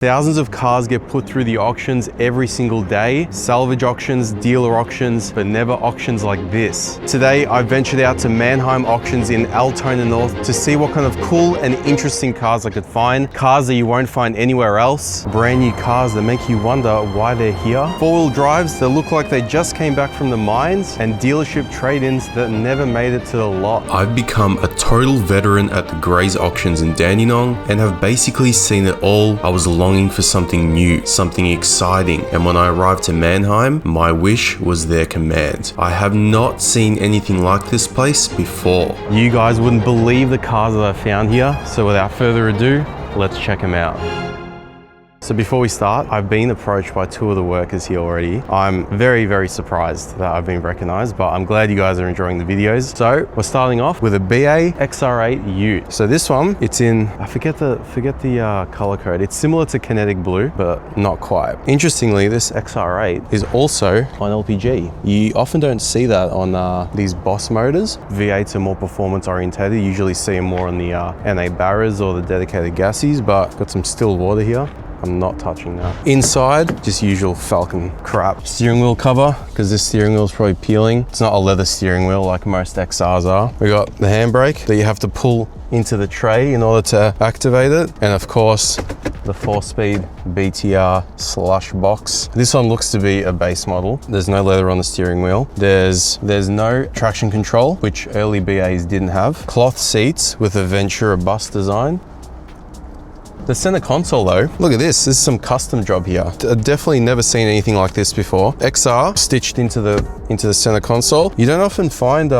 Thousands of cars get put through the auctions every single day. Salvage auctions, dealer auctions, but never auctions like this. Today, I ventured out to Manheim auctions in Altona North to see what kind of cool and interesting cars I could find. Cars that you won't find anywhere else. Brand new cars that make you wonder why they're here. Four-wheel drives that look like they just came back from the mines, and dealership trade-ins that never made it to the lot. I've become a total veteran at the Grays auctions in Dandenong and have basically seen it all. I was longing for something new, something exciting, and when I arrived to Manheim, my wish was their command. I have not seen anything like this place before. You guys wouldn't believe the cars that I found here, so without further ado, let's check them out. So before we start, I've been approached by two of the workers here already. I'm very, very surprised that I've been recognized, but I'm glad you guys are enjoying the videos. So we're starting off with a BA XR8 Ute. So this one, it's in, I forget the color code. It's similar to Kinetic Blue, but not quite. Interestingly, this XR8 is also on LPG. You often don't see that on these Boss motors. V8s are more performance orientated. You usually see them more on the NA Barras or the dedicated gassies, but got some still water here. I'm not touching that. Inside, just usual Falcon crap. Steering wheel cover, because this steering wheel is probably peeling. It's not a leather steering wheel like most XRs are. We got the handbrake that you have to pull into the tray in order to activate it. And of course, the 4-speed BTR slush box. This one looks to be a base model. There's no leather on the steering wheel. There's no traction control, which early BAs didn't have. Cloth seats with a Ventura bus design. The center console though, look at this. This is some custom job here. I've definitely never seen anything like this before. XR stitched into the center console. You don't often find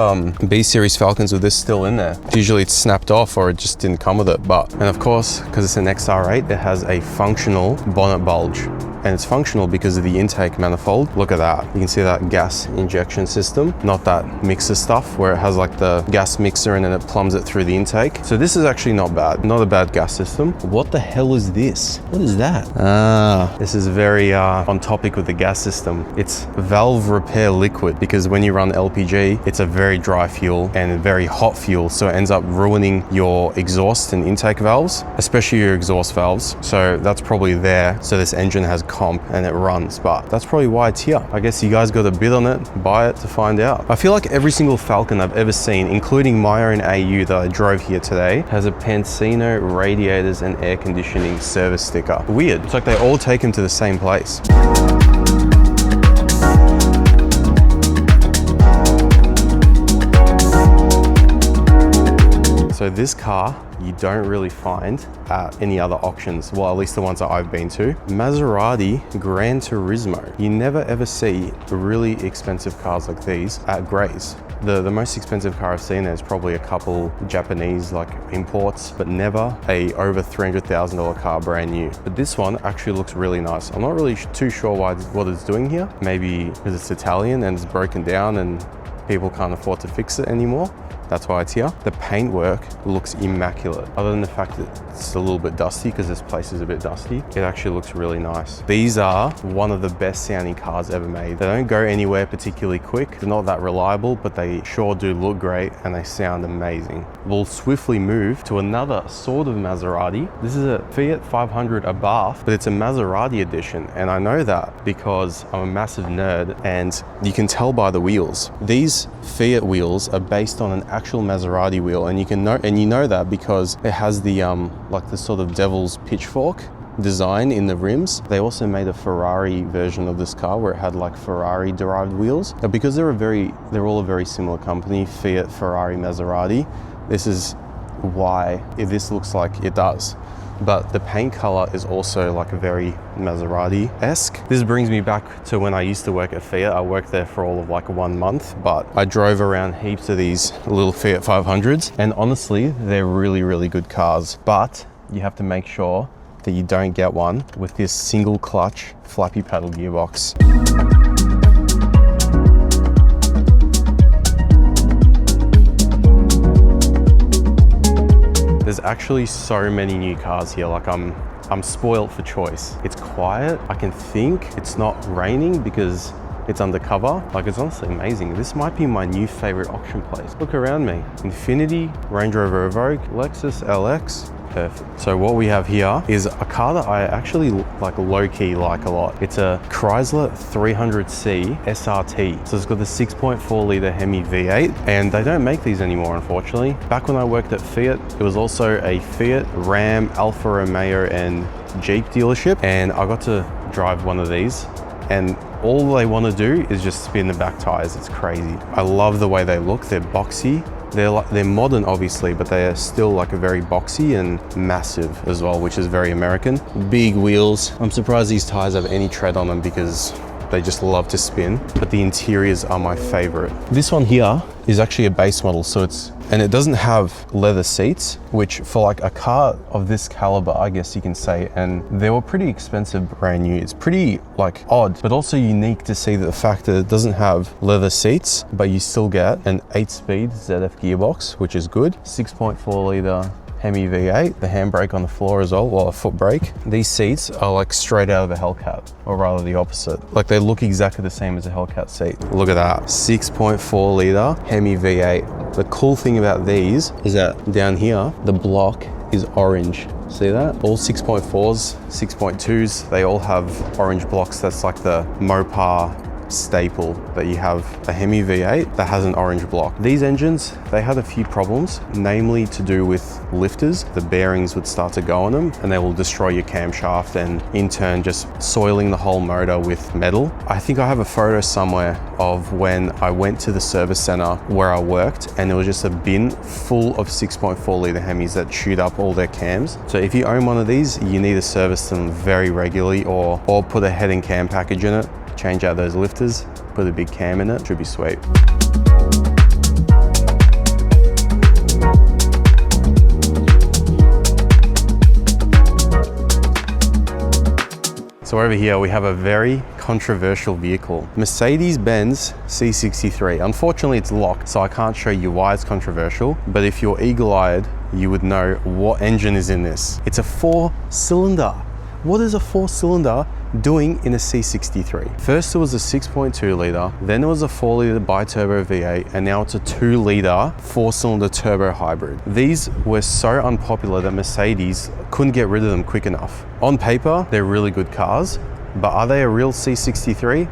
B series Falcons with this still in there. Usually it's snapped off or it just didn't come with it. And of course, because it's an XR8, it has a functional bonnet bulge. And it's functional because of the intake manifold. Look at that. You can see that gas injection system, not that mixer stuff where it has like the gas mixer and then it plumbs it through the intake. So this is actually not bad. Not a bad gas system. What the hell is this? What is that? This is very on topic with the gas system. It's valve repair liquid, because when you run LPG, it's a very dry fuel and a very hot fuel. So it ends up ruining your exhaust and intake valves, especially your exhaust valves. So that's probably there. So this engine has comp and it runs, but that's probably why it's here. I guess you guys got to bid on it, buy it to find out. I feel like every single Falcon I've ever seen, including my own AU that I drove here today, has a Pansino radiators and air conditioning service sticker. Weird. It's like they all take them to the same place. So this car, you don't really find at any other auctions. Well, at least the ones that I've been to. Maserati Gran Turismo. You never ever see really expensive cars like these at Grays. The most expensive car I've seen there is probably a couple Japanese like imports, but never a over $300,000 car brand new. But this one actually looks really nice. I'm not really too sure what it's doing here. Maybe because it's Italian and it's broken down and people can't afford to fix it anymore. That's why it's here. The paintwork looks immaculate. Other than the fact that it's a little bit dusty, because this place is a bit dusty, it actually looks really nice. These are one of the best sounding cars ever made. They don't go anywhere particularly quick. They're not that reliable, but they sure do look great and they sound amazing. We'll swiftly move to another sort of Maserati. This is a Fiat 500 Abarth, but it's a Maserati edition. And I know that because I'm a massive nerd and you can tell by the wheels. These Fiat wheels are based on an actual Maserati wheel, and you know that because it has the like the sort of devil's pitchfork design in the rims. They also made a Ferrari version of this car where it had like Ferrari derived wheels. But because they're all a very similar company, Fiat, Ferrari, Maserati, this is why this looks like it does. But the paint color is also like a very Maserati-esque. This brings me back to when I used to work at Fiat. I worked there for all of like 1 month, but I drove around heaps of these little Fiat 500s. And honestly, they're really, really good cars. But you have to make sure that you don't get one with this single clutch flappy paddle gearbox. There's actually so many new cars here. Like I'm spoiled for choice. It's quiet. I can think. It's not raining because it's undercover. Like, it's honestly amazing. This might be my new favorite auction place. Look around me. Infiniti, Range Rover Evoque, Lexus LX, Perfect. So what we have here is a car that I actually like low-key like a lot. It's a Chrysler 300C SRT. So it's got the 6.4 litre Hemi V8, and they don't make these anymore, unfortunately. Back when I worked at Fiat, it was also a Fiat, Ram, Alfa Romeo, and Jeep dealership, and I got to drive one of these, and all they want to do is just spin the back tires. It's crazy. I love the way they look. They're boxy. They're modern, obviously, but they are still like a very boxy and massive as well, which is very American. Big wheels. I'm surprised these tires have any tread on them because they just love to spin, but the interiors are my favorite. This one here is actually a base model, so and it doesn't have leather seats, which for like a car of this caliber, I guess you can say, and they were pretty expensive brand new. It's pretty like odd, but also unique to see the fact that it doesn't have leather seats, but you still get an 8-speed ZF gearbox, which is good. 6.4 litre Hemi V8, the handbrake on the floor as well, well, a foot brake. These seats are like straight out of a Hellcat, or rather the opposite. Like they look exactly the same as a Hellcat seat. Look at that, 6.4 litre Hemi V8. The cool thing about these is that down here, the block is orange. See that? All 6.4s, 6.2s, they all have orange blocks. That's like the Mopar staple that you have a Hemi V8 that has an orange block. These engines, they had a few problems, namely to do with lifters. The bearings would start to go on them and they will destroy your camshaft and in turn just soiling the whole motor with metal. I think I have a photo somewhere of when I went to the service center where I worked and there was just a bin full of 6.4 litre Hemis that chewed up all their cams. So if you own one of these, you need to service them very regularly or put a head and cam package in it. Change out those lifters, put a big cam in it, should be sweet. So over here we have a very controversial vehicle. Mercedes-Benz C63. Unfortunately it's locked, so I can't show you why it's controversial, but if you're eagle-eyed, you would know what engine is in this. It's a 4-cylinder. What is a 4-cylinder doing in a C63? First it was a 6.2 litre, then it was a 4 litre bi-turbo V8, and now it's a 2 litre 4-cylinder turbo hybrid. These were so unpopular that Mercedes couldn't get rid of them quick enough. On paper, they're really good cars, but are they a real C63?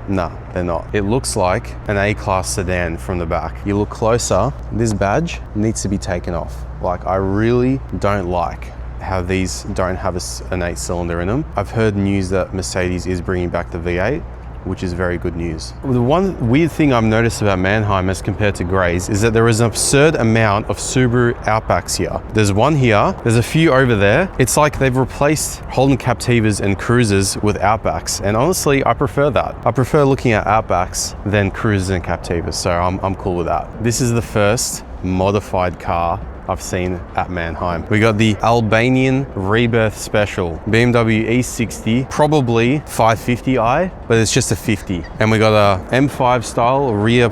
Nah, they're not. It looks like an A-class sedan from the back. You look closer, this badge needs to be taken off. Like, I really don't like how these don't have an 8-cylinder in them. I've heard news that Mercedes is bringing back the V8, which is very good news. The one weird thing I've noticed about Manheim as compared to Greys is that there is an absurd amount of Subaru Outbacks here. There's one here, there's a few over there. It's like they've replaced Holden Captivas and Cruisers with Outbacks, and honestly, I prefer that. I prefer looking at Outbacks than Cruisers and Captivas, so I'm cool with that. This is the first modified car I've seen at Manheim. We got the Albanian Rebirth Special, BMW E60, probably 550i, but it's just a 50. And we got a M5 style rear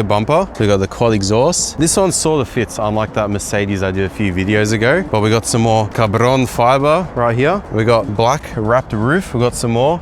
bumper. We got the quad exhaust. This one sort of fits, unlike that Mercedes I did a few videos ago, but we got some more carbon fiber right here. We got black wrapped roof. We got some more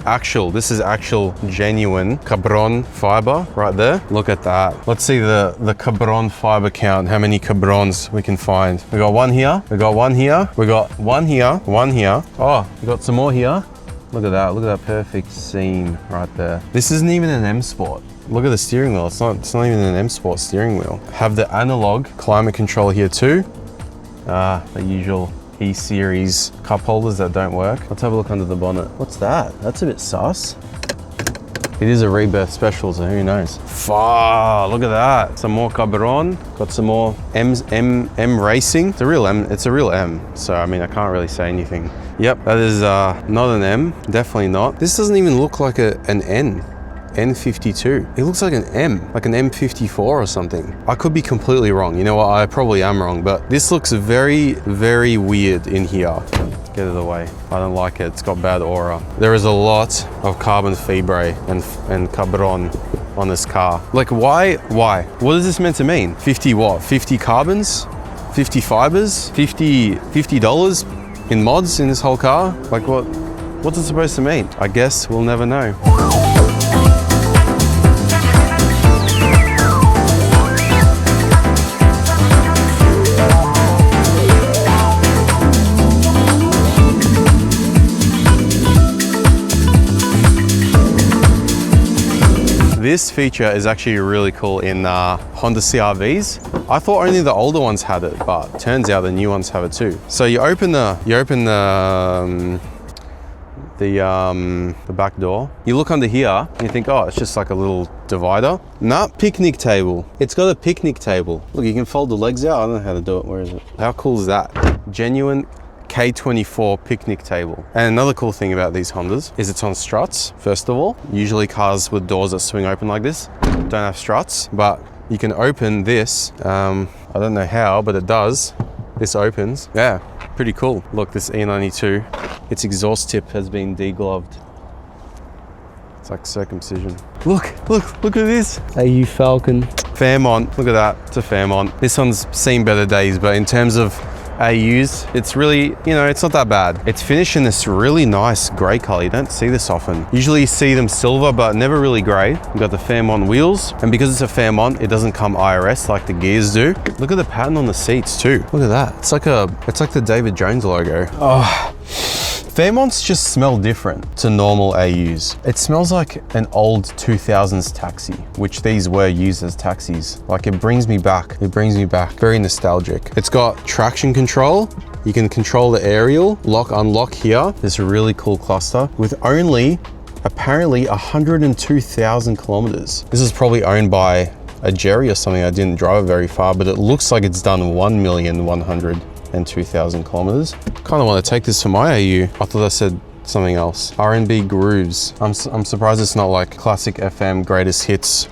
this is actual genuine carbon fiber right there. Look at that. Let's see the carbon fiber count, how many cabrons we can find. We got one here, we got one here, we got one here, one here. Oh, we got some more here. Look at that perfect seam right there. This isn't even an M Sport. Look at the steering wheel, it's not even an M Sport steering wheel. Have the analog climate control here too. The usual E-series cup holders that don't work. Let's have a look under the bonnet. What's that? That's a bit sus. It is a Rebirth Special, so who knows? Look at that. Some more carbon. Got some more M Racing. It's a real M, so I mean, I can't really say anything. Yep, that is not an M, definitely not. This doesn't even look like an N52. It looks like an M, like an M54 or something. I could be completely wrong. You know what, I probably am wrong, but this looks very, very weird in here. Get it away. I don't like it. It's got bad aura. There is a lot of carbon fibre and carbon on this car. Like, why? What is this meant to mean? 50 what? 50 carbons? 50 fibers? $50 in mods in this whole car? Like, what's it supposed to mean? I guess we'll never know. This feature is actually really cool in Honda CRVs. I thought only the older ones had it, but turns out the new ones have it too. So you open the back door. You look under here and you think, oh, it's just like a little divider. Nah, picnic table. It's got a picnic table. Look, you can fold the legs out. I don't know how to do it. Where is it? How cool is that? Genuine K24 picnic table. And another cool thing about these Hondas is it's on struts, first of all. Usually cars with doors that swing open like this don't have struts, but you can open this. I don't know how, but it does. This opens. Yeah, pretty cool. Look, this E92, its exhaust tip has been degloved. It's like circumcision. Look at this. AU Falcon. Fairmont, look at that, it's a Fairmont. This one's seen better days, but in terms of AUs, it's really, you know, it's not that bad. It's finished in this really nice gray color. You don't see this often. Usually you see them silver, but never really gray. We've got the Fairmont wheels, and because it's a Fairmont, it doesn't come IRS like the gears do. Look at the pattern on the seats too. Look at that. It's like the David Jones logo. Oh. Fairmonts just smell different to normal AUs. It smells like an old 2000s taxi, which these were used as taxis. Like it brings me back. It brings me back. Very nostalgic. It's got traction control. You can control the aerial, lock, unlock here. This really cool cluster with only apparently 102,000 kilometers. This is probably owned by a Jerry or something. I didn't drive it very far, but it looks like it's done 1,102,000 kilometers. Kind of want to take this for my AU. I thought I said something else. R&B grooves. I'm surprised it's not like classic FM greatest hits.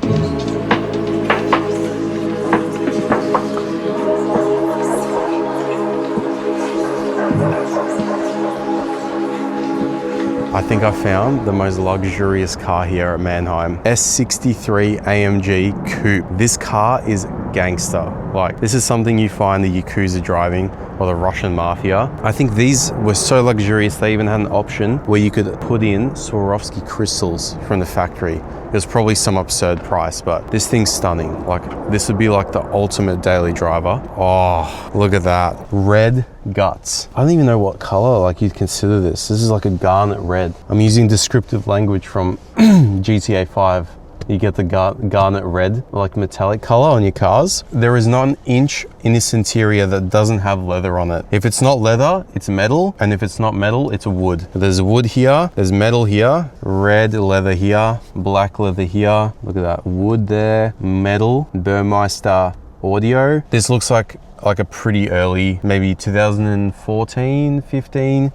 I think I found the most luxurious car here at Manheim. C63 AMG coupe. This car is gangster. Like, this is something you find the Yakuza driving or the Russian mafia. I think these were so luxurious, they even had an option where you could put in Swarovski crystals from the factory. It was probably some absurd price, but this thing's stunning. Like, this would be like the ultimate daily driver. Oh, look at that. Red guts. I don't even know what color like you'd consider this. This is like a garnet red. I'm using descriptive language from GTA 5. You get the garnet red, like metallic color on your cars. There is not an inch in this interior that doesn't have leather on it. If it's not leather, it's metal. And if it's not metal, it's wood. There's wood here, there's metal here, red leather here, black leather here. Look at that, wood there, metal, Burmeister audio. This looks like a pretty early, maybe 2014, 15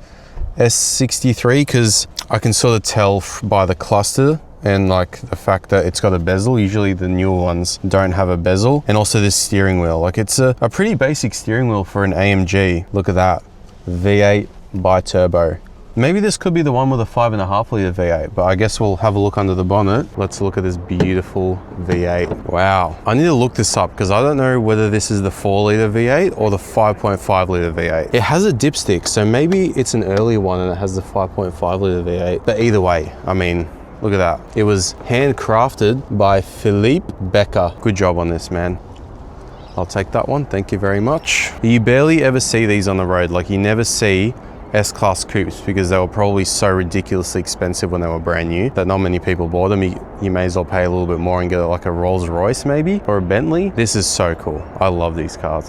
S63, because I can sort of tell by the cluster and like the fact that it's got a bezel. Usually the newer ones don't have a bezel. And also this steering wheel, like it's a pretty basic steering wheel for an AMG. Look at that, V8 bi-turbo. Maybe this could be the one with a 5.5 litre V8, but I guess we'll have a look under the bonnet. Let's look at this beautiful V8. Wow, I need to look this up because I don't know whether this is the 4 litre V8 or the 5.5 litre V8. It has a dipstick, so maybe it's an earlier one and it has the 5.5 litre V8. But either way, I mean, look at that. It was handcrafted by Philippe Becker. Good job on this, man. I'll take that one, thank you very much. You barely ever see these on the road. Like, you never see S-Class coupes because they were probably so ridiculously expensive when they were brand new that not many people bought them. You may as well pay a little bit more and get like a Rolls Royce maybe, or a Bentley. This is so cool. I love these cars.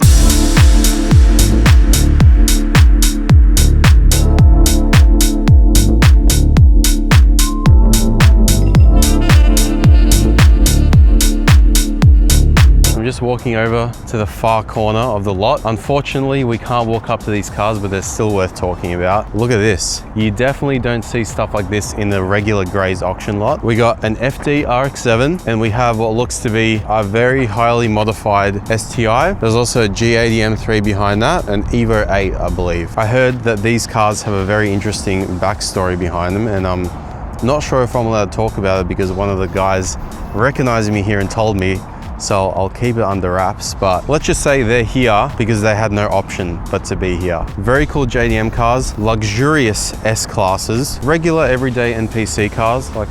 I'm just walking over to the far corner of the lot. Unfortunately, we can't walk up to these cars, but they're still worth talking about. Look at this. You definitely don't see stuff like this in the regular Grays auction lot. We got an FD RX-7 and we have what looks to be a very highly modified STI. There's also a G80 M3 behind that, an Evo 8, I believe. I heard that these cars have a very interesting backstory behind them, and I'm not sure if I'm allowed to talk about it because one of the guys recognized me here and told me, so I'll keep it under wraps. But let's just say they're here because they had no option but to be here. Very cool JDM cars, luxurious S-classes, regular everyday NPC cars like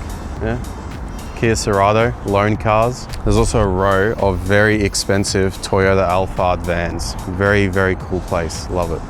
Kia Cerato, loan cars. There's also a row of very expensive Toyota Alphard vans. Very, very cool place, love it.